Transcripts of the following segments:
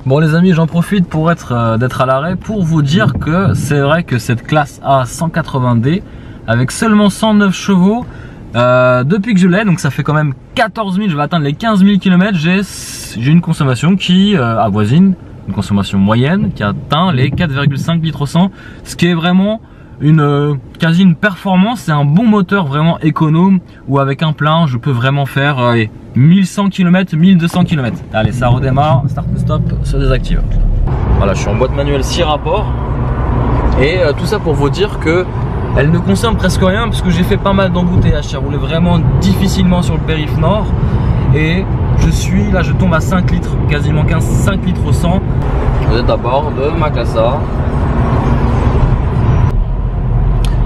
Bon les amis, j'en profite pour d'être à l'arrêt pour vous dire que c'est vrai que cette classe A 180D avec seulement 109 chevaux, depuis que je l'ai, donc ça fait quand même 14 000, je vais atteindre les 15 000 km, j'ai une consommation qui avoisine, une consommation moyenne qui atteint les 4,5 litres au 100, ce qui est vraiment quasi une performance. C'est un bon moteur vraiment économe où avec un plein je peux vraiment faire 1100 km, 1200 km. Allez, ça redémarre, start stop, se désactive. Voilà, je suis en boîte manuelle 6 rapports et tout ça pour vous dire que elle ne consomme presque rien parce que j'ai fait pas mal d'embouteillages. Ça roulait vraiment difficilement sur le périph' nord et je tombe à 5 litres, quasiment 5 litres au 100. Vous êtes à bord de ma classe A.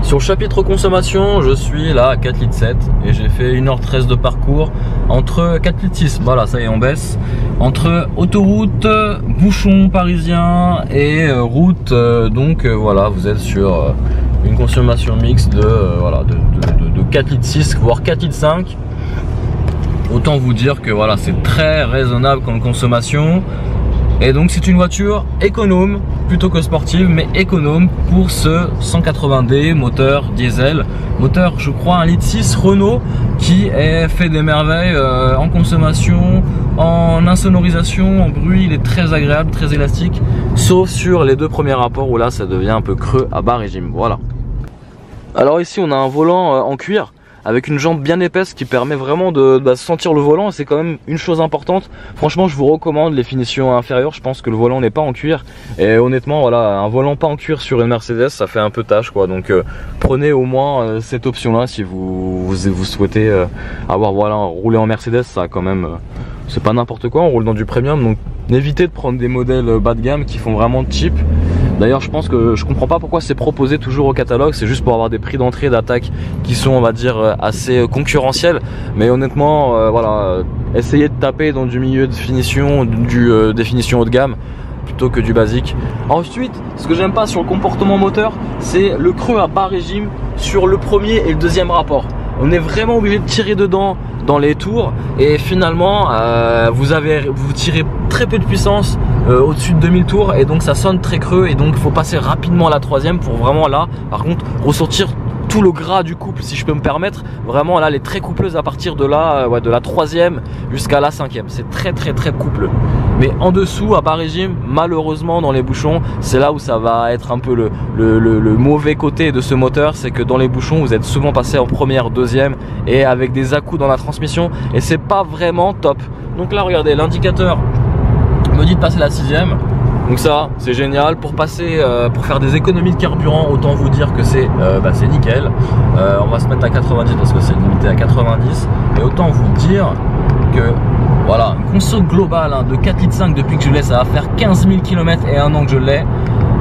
Sur le chapitre consommation, je suis là à 4 litres 7 et j'ai fait 1h13 de parcours entre 4 litres 6, voilà, ça y est, on baisse, entre autoroute, bouchon parisien et route, donc voilà, vous êtes sur une consommation mixte de 4 litres 6 voire 4 litres 5. Autant vous dire que voilà, c'est très raisonnable comme consommation. Et donc c'est une voiture économe plutôt que sportive, mais économe pour ce 180D moteur diesel, moteur je crois 1,6 litre Renault qui est fait des merveilles en consommation, en insonorisation, en bruit. Il est très agréable, très élastique, sauf sur les deux premiers rapports où là ça devient un peu creux à bas régime. Voilà. Alors ici on a un volant en cuir avec une jambe bien épaisse qui permet vraiment de sentir le volant. C'est quand même une chose importante. Franchement, je vous recommande les finitions inférieures. Je pense que le volant n'est pas en cuir et honnêtement voilà, un volant pas en cuir sur une Mercedes ça fait un peu tâche quoi. Donc prenez au moins cette option là si vous souhaitez avoir voilà, rouler en Mercedes. Ça quand même c'est pas n'importe quoi, on roule dans du premium, donc évitez de prendre des modèles bas de gamme qui font vraiment cheap. D'ailleurs je pense que je comprends pas pourquoi c'est proposé toujours au catalogue, c'est juste pour avoir des prix d'entrée d'attaque qui sont on va dire assez concurrentiels. Mais honnêtement voilà, essayez de taper dans du milieu de finition, des finitions haut de gamme plutôt que du basique. Ensuite, ce que j'aime pas sur le comportement moteur, c'est le creux à bas régime sur le premier et le deuxième rapport. On est vraiment obligé de tirer dedans dans les tours et finalement vous tirez très peu de puissance au-dessus de 2000 tours et donc ça sonne très creux et donc il faut passer rapidement à la troisième pour vraiment là par contre ressortir tout le gras du couple si je peux me permettre. Vraiment là elle est très coupleuse à partir de là de la troisième jusqu'à la cinquième, c'est très coupleux. Mais en dessous à bas régime malheureusement dans les bouchons c'est là où ça va être un peu le mauvais côté de ce moteur, c'est que dans les bouchons vous êtes souvent passé en première, deuxième et avec des à-coups dans la transmission et c'est pas vraiment top. Donc là regardez, l'indicateur me dit de passer la sixième. Donc ça c'est génial pour passer pour faire des économies de carburant. Autant vous dire que c'est nickel. On va se mettre à 90 parce que c'est limité à 90 et autant vous dire que voilà, une conso globale de 4 litres 5 depuis que je l'ai, ça va faire 15 000 km et un an que je l'ai.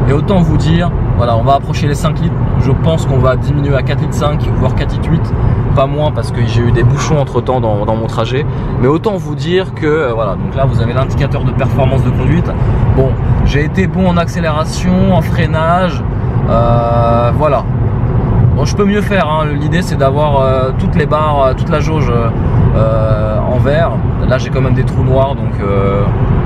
Et autant vous dire, voilà, on va approcher les 5 litres. Je pense qu'on va diminuer à 4 litres 5 voire 4 litres 8, pas moins parce que j'ai eu des bouchons entre temps dans mon trajet. Mais autant vous dire que voilà, donc là vous avez l'indicateur de performance de conduite. Bon, j'ai été bon en accélération, en freinage, voilà. Bon, je peux mieux faire, hein. L'idée c'est d'avoir toutes les barres, toute la jauge en vert. Là j'ai quand même des trous noirs donc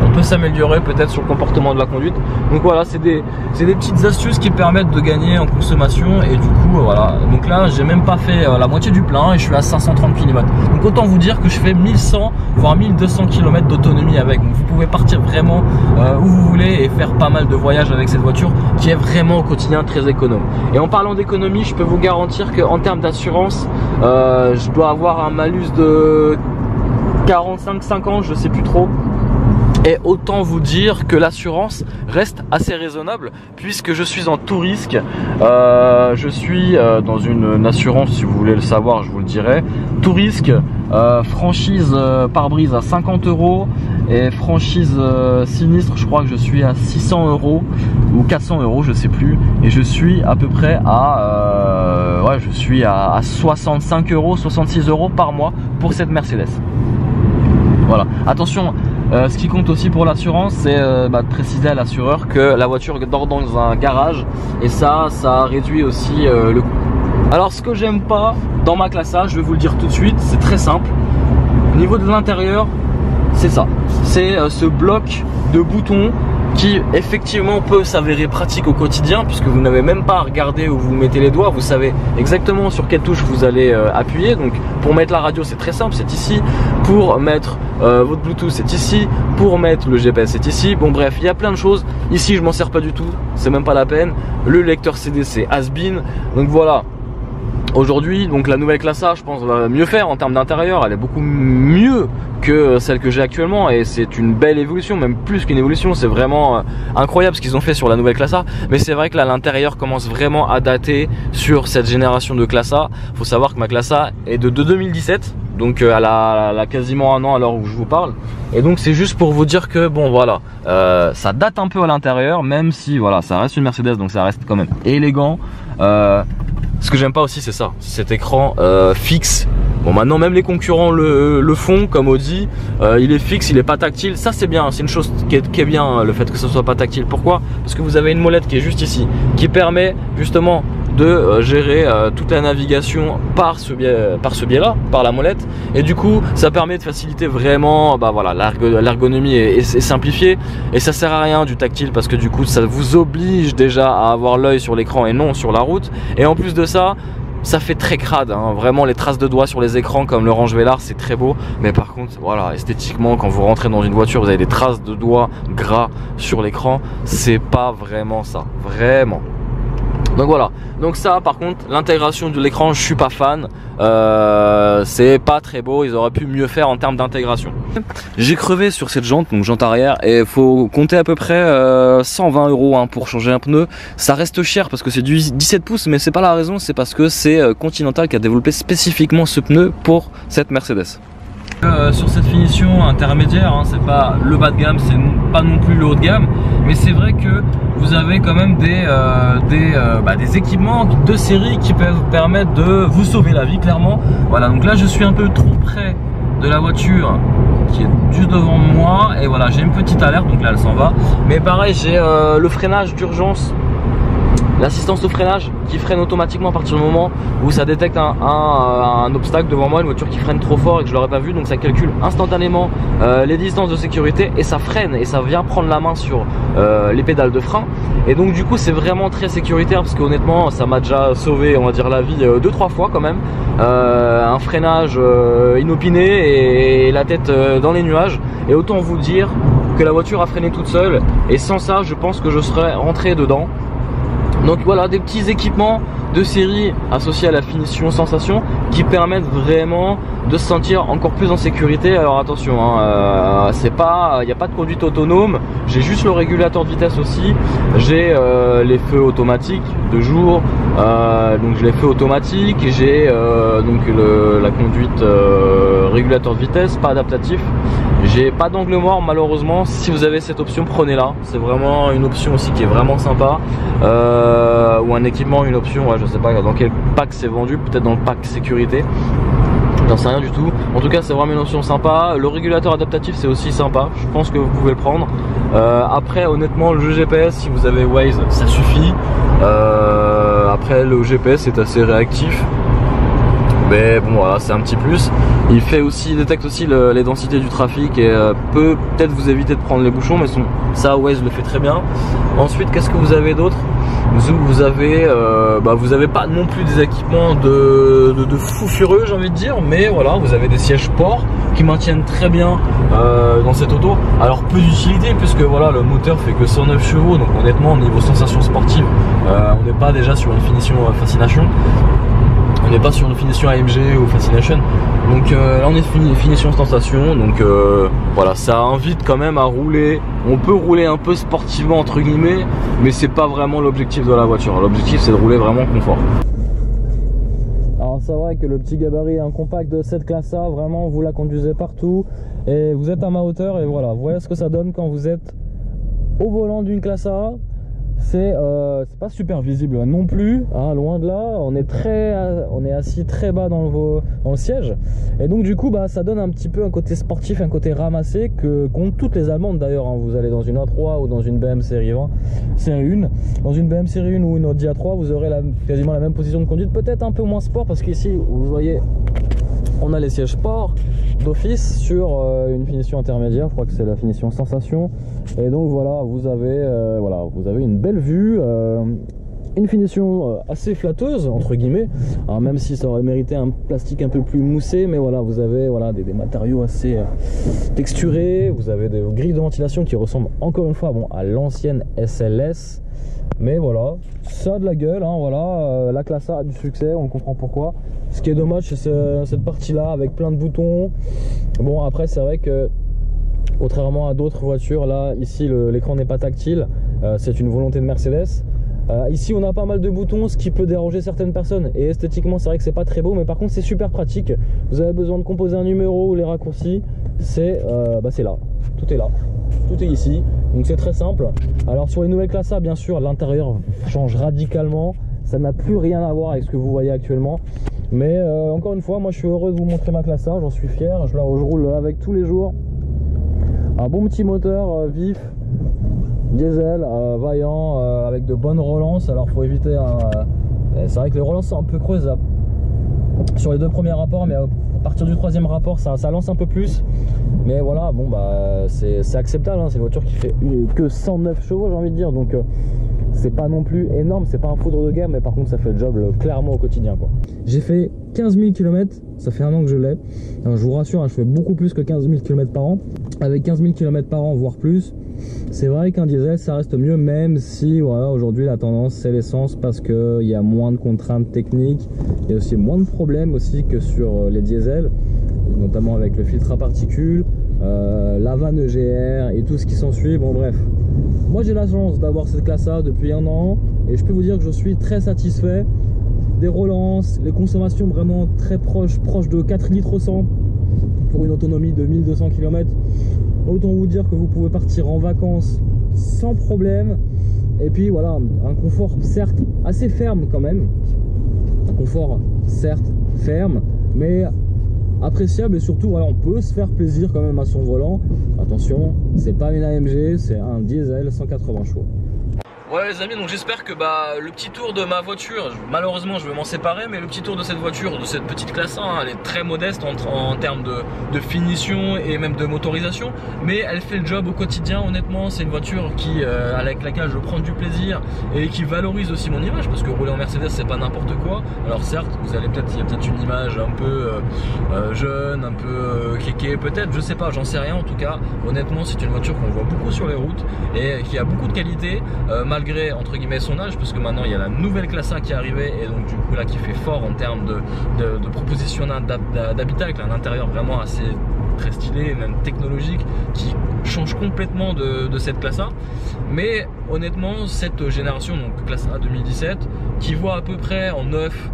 on peut s'améliorer peut-être sur le comportement de la conduite. Donc voilà, c'est des petites astuces qui permettent de gagner en consommation. Et du coup voilà, donc là j'ai même pas fait la moitié du plein et je suis à 530 km. Donc autant vous dire que je fais 1100 voire 1200 km d'autonomie avec. Donc vous pouvez partir vraiment où vous voulez et faire pas mal de voyages avec cette voiture qui est vraiment au quotidien très économe. Et en parlant d'économie, je peux vous garantir qu'en termes d'assurance, je dois avoir un malus de 45-50, je sais plus trop. Et autant vous dire que l'assurance reste assez raisonnable puisque je suis en tout risque. Je suis dans une assurance, si vous voulez le savoir, je vous le dirai. Tout risque, franchise pare-brise à 50 € et franchise sinistre, je crois que je suis à 600 € ou 400 €, je sais plus. Et je suis à peu près à, ouais, je suis à 65 €, 66 € par mois pour cette Mercedes. Voilà, attention. Ce qui compte aussi pour l'assurance, c'est de préciser à l'assureur que la voiture dort dans un garage et ça réduit aussi le coût. Alors ce que j'aime pas dans ma classe A, je vais vous le dire tout de suite, c'est très simple. Au niveau de l'intérieur, c'est ça, c'est ce bloc de boutons qui effectivement peut s'avérer pratique au quotidien puisque vous n'avez même pas à regarder où vous mettez les doigts, vous savez exactement sur quelle touche vous allez appuyer. Donc pour mettre la radio c'est très simple, c'est ici. Pour mettre votre Bluetooth c'est ici. Pour mettre le GPS c'est ici. Bon bref, il y a plein de choses. Ici je m'en sers pas du tout, c'est même pas la peine. Le lecteur CD c'est has-been. Donc voilà. Aujourd'hui, donc la nouvelle classe A, je pense, va mieux faire en termes d'intérieur. Elle est beaucoup mieux que celle que j'ai actuellement et c'est une belle évolution, même plus qu'une évolution. C'est vraiment incroyable ce qu'ils ont fait sur la nouvelle classe A. Mais c'est vrai que là, l'intérieur commence vraiment à dater sur cette génération de classe A. Faut savoir que ma classe A est de 2017. Donc elle a quasiment un an à l'heure où je vous parle. Et donc c'est juste pour vous dire que bon voilà, ça date un peu à l'intérieur, même si voilà, ça reste une Mercedes, donc ça reste quand même élégant. Ce que j'aime pas aussi c'est ça, cet écran fixe. Bon maintenant même les concurrents le font comme Audi, il est fixe, il est pas tactile. Ça c'est bien, c'est une chose qui est bien le fait que ce soit pas tactile. Pourquoi? Parce que vous avez une molette qui est juste ici, qui permet justement de gérer toute la navigation par ce biais-là, par la molette. Et du coup, ça permet de faciliter vraiment, voilà, l'ergonomie est simplifiée. Et ça sert à rien du tactile parce que du coup, ça vous oblige déjà à avoir l'œil sur l'écran et non sur la route. Et en plus de ça, ça fait très crade, hein. Vraiment les traces de doigts sur les écrans comme le Range Velar, c'est très beau. Mais par contre, voilà, esthétiquement, quand vous rentrez dans une voiture, vous avez des traces de doigts gras sur l'écran. C'est pas vraiment ça, vraiment. Donc voilà, donc ça par contre l'intégration de l'écran je suis pas fan, c'est pas très beau, ils auraient pu mieux faire en termes d'intégration. J'ai crevé sur cette jante, donc jante arrière, et il faut compter à peu près 120 € hein, pour changer un pneu. Ça reste cher parce que c'est du 17 pouces, mais c'est pas la raison, c'est parce que c'est Continental qui a développé spécifiquement ce pneu pour cette Mercedes. Sur cette finition intermédiaire, hein, c'est pas le bas de gamme, c'est pas non plus le haut de gamme, mais c'est vrai que vous avez quand même des équipements de série qui peuvent permettre de vous sauver la vie clairement. Voilà, donc là je suis un peu trop près de la voiture qui est juste devant moi et voilà, j'ai une petite alerte, donc là elle s'en va. Mais pareil, j'ai le freinage d'urgence, l'assistance au freinage qui freine automatiquement à partir du moment où ça détecte un obstacle devant moi, une voiture qui freine trop fort et que je l'aurais pas vu, donc ça calcule instantanément les distances de sécurité et ça freine et ça vient prendre la main sur les pédales de frein. Et donc du coup c'est vraiment très sécuritaire parce qu'honnêtement ça m'a déjà sauvé, on va dire, la vie 2-3 fois quand même. Un freinage inopiné et la tête dans les nuages, et autant vous dire que la voiture a freiné toute seule et sans ça je pense que je serais rentré dedans. Donc voilà, des petits équipements de série associés à la finition sensation qui permettent vraiment de se sentir encore plus en sécurité. Alors attention, hein, c'est pas, il n'y a pas de conduite autonome, j'ai juste le régulateur de vitesse aussi, j'ai les feux automatiques de jour, donc j'ai les feux automatiques, j'ai donc la conduite régulateur de vitesse, pas adaptatif. J'ai pas d'angle mort malheureusement. Si vous avez cette option, prenez-la, c'est vraiment une option aussi qui est vraiment sympa. Ou un équipement, une option, ouais, je sais pas dans quel pack c'est vendu, peut-être dans le pack sécurité, j'en sais rien du tout. En tout cas c'est vraiment une option sympa. Le régulateur adaptatif c'est aussi sympa, je pense que vous pouvez le prendre. Après honnêtement le GPS, si vous avez Waze ça suffit. Après le GPS est assez réactif. mais bon voilà, c'est un petit plus. Il détecte aussi les densités du trafic et peut peut-être vous éviter de prendre les bouchons, mais ça Waze le fait très bien. Ensuite, qu'est-ce que vous avez d'autre? Vous avez pas non plus des équipements de fou furieux, j'ai envie de dire, mais voilà, vous avez des sièges sport qui maintiennent très bien dans cette auto. Alors peu d'utilité puisque voilà, le moteur fait que 109 chevaux, donc honnêtement niveau sensation sportive, on n'est pas déjà sur une finition Fascination. On n'est pas sur une finition AMG ou Fascination, donc là on est une finition sensation, donc voilà, ça invite quand même à rouler. On peut rouler un peu sportivement entre guillemets, mais c'est pas vraiment l'objectif de la voiture. L'objectif c'est de rouler vraiment confort. Alors c'est vrai que le petit gabarit, un compact de cette classe A, vraiment vous la conduisez partout et vous êtes à ma hauteur et voilà, vous voyez ce que ça donne quand vous êtes au volant d'une classe A. C'est pas super visible non plus, hein, loin de là. On est assis très bas dans le siège, et donc du coup ça donne un petit peu un côté sportif, un côté ramassé que qu'ont toutes les allemandes d'ailleurs, hein. Vous allez dans une A3 ou dans une BM série 1, dans une BM série 1 ou une Audi A3, vous aurez quasiment la même position de conduite, peut-être un peu moins sport parce qu'ici vous voyez on a les sièges sport d'office sur une finition intermédiaire, je crois que c'est la finition sensation, et donc voilà, vous avez une belle vue, une finition assez flatteuse entre guillemets, alors même si ça aurait mérité un plastique un peu plus moussé, mais voilà, vous avez des matériaux assez texturés, vous avez des grilles de ventilation qui ressemblent encore une fois à l'ancienne SLS. Mais voilà, ça a de la gueule, hein, voilà, la classe A a du succès, on comprend pourquoi. Ce qui est dommage, c'est cette partie-là avec plein de boutons. Bon, après, c'est vrai que, contrairement à d'autres voitures, là, ici, l'écran n'est pas tactile. C'est une volonté de Mercedes. Ici, on a pas mal de boutons, ce qui peut déranger certaines personnes. Et esthétiquement, c'est vrai que c'est pas très beau, mais par contre, c'est super pratique. Vous avez besoin de composer un numéro ou les raccourcis, c'est là, tout est là. Tout est ici, donc c'est très simple. Alors sur les nouvelles classes A, bien sûr, l'intérieur change radicalement. Ça n'a plus rien à voir avec ce que vous voyez actuellement. Mais encore une fois, moi je suis heureux de vous montrer ma classe A, j'en suis fier. Je roule avec tous les jours. Un bon petit moteur vif, diesel, vaillant, avec de bonnes relances. Alors faut éviter, c'est vrai que les relances sont un peu creuses sur les deux premiers rapports, mais à partir du troisième rapport ça lance un peu plus. Mais voilà, bon c'est acceptable, hein. C'est une voiture qui fait que 109 chevaux, j'ai envie de dire, donc c'est pas non plus énorme, c'est pas un foudre de guerre, mais par contre ça fait le job clairement au quotidien, quoi. J'ai fait 15 000 km, ça fait un an que je l'ai. Je vous rassure, hein, je fais beaucoup plus que 15 000 km par an. Avec 15 000 km par an, voire plus, c'est vrai qu'un diesel ça reste mieux, même si voilà, aujourd'hui la tendance c'est l'essence, parce qu'il y a moins de contraintes techniques, il y a aussi moins de problèmes aussi que sur les diesels, notamment avec le filtre à particules, la vanne EGR et tout ce qui s'ensuit. Bon bref, moi j'ai la chance d'avoir cette classe A depuis un an et je peux vous dire que je suis très satisfait des relances, les consommations vraiment très proches de 4 litres au 100 pour une autonomie de 1200 km. Autant vous dire que vous pouvez partir en vacances sans problème. Et puis voilà, un confort certes assez ferme quand même, un confort certes ferme mais appréciable, et surtout voilà, on peut se faire plaisir quand même à son volant. Attention, c'est pas une AMG, c'est un diesel 180 chevaux. Ouais les amis, donc j'espère que le petit tour de ma voiture, malheureusement je vais m'en séparer, mais le petit tour de cette voiture, de cette petite classe 1, elle est très modeste en termes de finition et même de motorisation, mais elle fait le job au quotidien. Honnêtement, c'est une voiture avec laquelle je prends du plaisir et qui valorise aussi mon image, parce que rouler en Mercedes c'est pas n'importe quoi. Alors certes, il y a peut-être une image un peu jeune, un peu kéké peut-être, je sais pas, j'en sais rien. En tout cas, honnêtement, c'est une voiture qu'on voit beaucoup sur les routes et qui a beaucoup de qualité, malgré entre guillemets son âge, parce que maintenant il y a la nouvelle classe A qui est arrivée, et donc du coup là qui fait fort en termes de proposition d'habitacle, un intérieur vraiment assez très stylé, même technologique, qui change complètement de cette classe A. Mais honnêtement, cette génération, donc classe A 2017, qui voit à peu près en neuf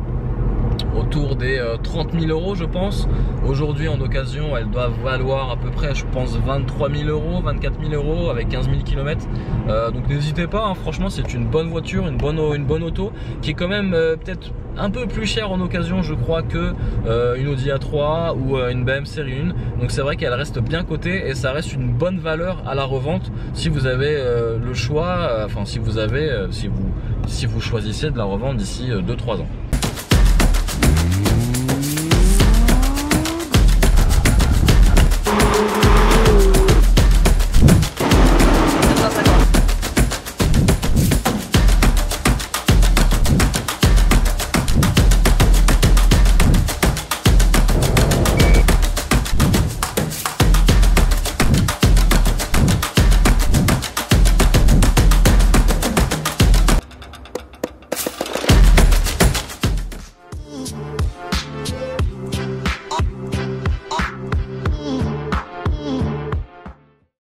autour des 30 000 euros, je pense. Aujourd'hui en occasion, elle doit valoir à peu près, je pense, 23 000 euros, 24 000 euros avec 15 000 km. Donc n'hésitez pas, hein, franchement c'est une bonne voiture, une bonne auto, qui est quand même peut-être un peu plus chère en occasion, je crois, que une Audi A3 ou une BM série 1. Donc c'est vrai qu'elle reste bien cotée et ça reste une bonne valeur à la revente si vous avez le choix, enfin si vous choisissez de la revendre d'ici 2-3 ans.